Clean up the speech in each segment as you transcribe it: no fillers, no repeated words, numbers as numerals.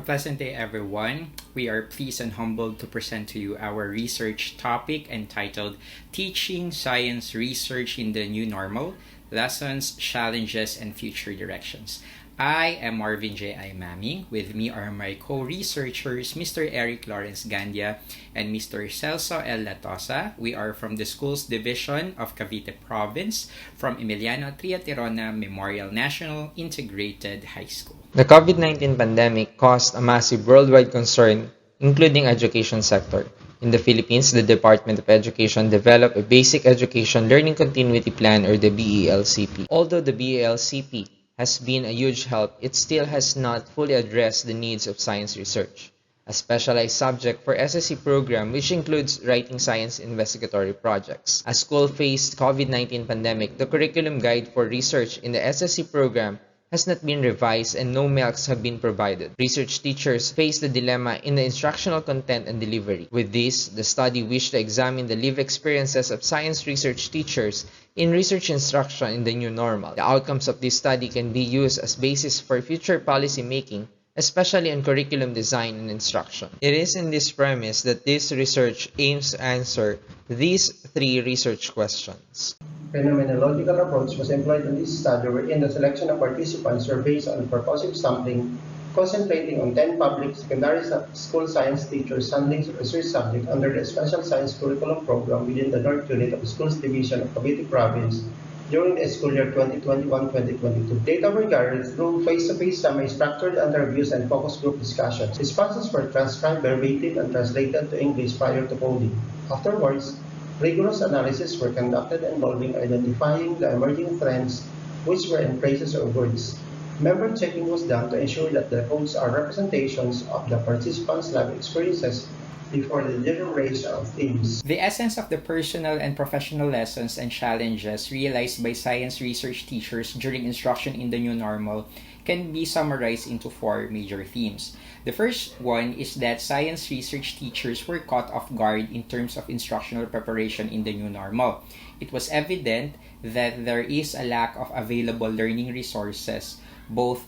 pleasant day, everyone. We are pleased and humbled to present to you our research topic entitled Teaching Science Research in the New Normal, Lessons, Challenges, and Future Directions. I am Marvin J. Aimami. With me are my co-researchers, Mr. Eric Lawrence Gandia and Mr. Celso L. Latosa. We are from the Schools Division of Cavite Province from Emiliano Triaterona Memorial National Integrated High School. The COVID-19 pandemic caused a massive worldwide concern, including education sector. In the Philippines, the Department of Education developed a Basic Education Learning Continuity Plan, or the BELCP. Although the BELCP has been a huge help, it still has not fully addressed the needs of science research. A specialized subject for SSC program, which includes writing science investigatory projects. As school faced COVID-19 pandemic, the curriculum guide for research in the SSC program has not been revised and no MELCs have been provided. Research teachers face the dilemma in the instructional content and delivery. With this, the study wished to examine the lived experiences of science research teachers in research instruction in the new normal. The outcomes of this study can be used as basis for future policy making, especially on curriculum design and instruction. It is in this premise that this research aims to answer these three research questions. Phenomenological approach was employed in this study, wherein the selection of participants were based on purposive sampling, concentrating on 10 public secondary school science teachers handling research subjects under the Special Science Curriculum Program within the North Unit of the Schools Division of Cavite Province during the school year 2021-2022. Data were gathered through face-to-face semi-structured interviews and focus group discussions. Responses were transcribed verbatim and translated to English prior to coding. Afterwards, rigorous analysis were conducted involving identifying the emerging trends which were in phrases or words. Member checking was done to ensure that the codes are representations of the participants' life experiences before the generation of themes. The essence of the personal and professional lessons and challenges realized by science research teachers during instruction in the new normal can be summarized into four major themes. The first one is that science research teachers were caught off guard in terms of instructional preparation in the new normal. It was evident that there is a lack of available learning resources, both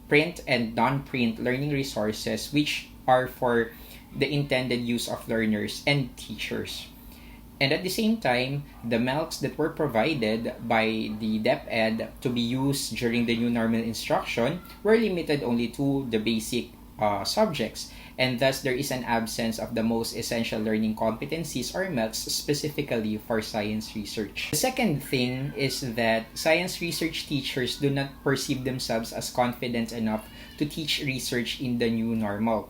print and non-print learning resources, which are for the intended use of learners and teachers. And at the same time, the MELCs that were provided by the DepEd to be used during the new normal instruction were limited only to the basic subjects, and thus there is an absence of the most essential learning competencies or MELCs specifically for science research. The second thing is that science research teachers do not perceive themselves as confident enough to teach research in the new normal.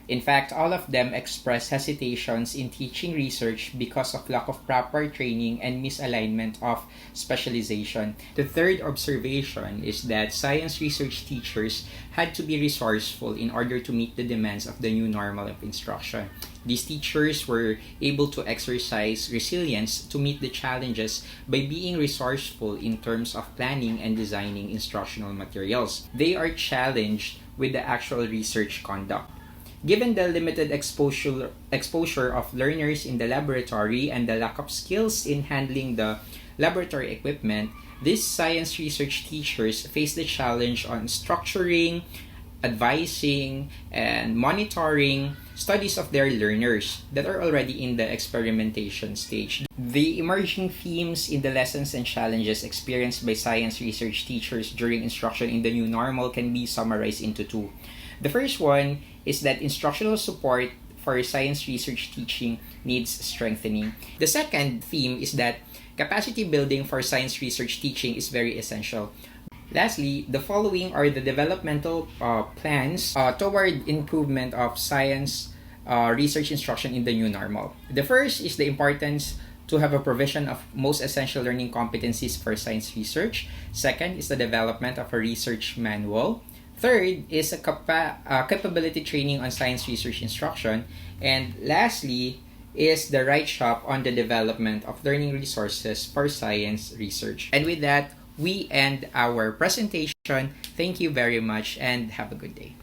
In fact, all of them express hesitations in teaching research because of lack of proper training and misalignment of specialization. The third observation is that science research teachers had to be resourceful in order to meet the demands of the new normal of instruction. These teachers were able to exercise resilience to meet the challenges by being resourceful in terms of planning and designing instructional materials. They are challenged with the actual research conduct. Given the limited exposure of learners in the laboratory and the lack of skills in handling the laboratory equipment, these science research teachers face the challenge on structuring, advising, and monitoring studies of their learners that are already in the experimentation stage. The emerging themes in the lessons and challenges experienced by science research teachers during instruction in the new normal can be summarized into two. The first one is that instructional support for science research teaching needs strengthening. The second theme is that capacity building for science research teaching is very essential. Lastly, the following are the developmental plans toward improvement of science research instruction in the new normal. The first is the importance to have a provision of most essential learning competencies for science research. Second is the development of a research manual. Third is a capability training on science research instruction. And lastly is the right shop on the development of learning resources for science research. And with that, we end our presentation. Thank you very much and have a good day.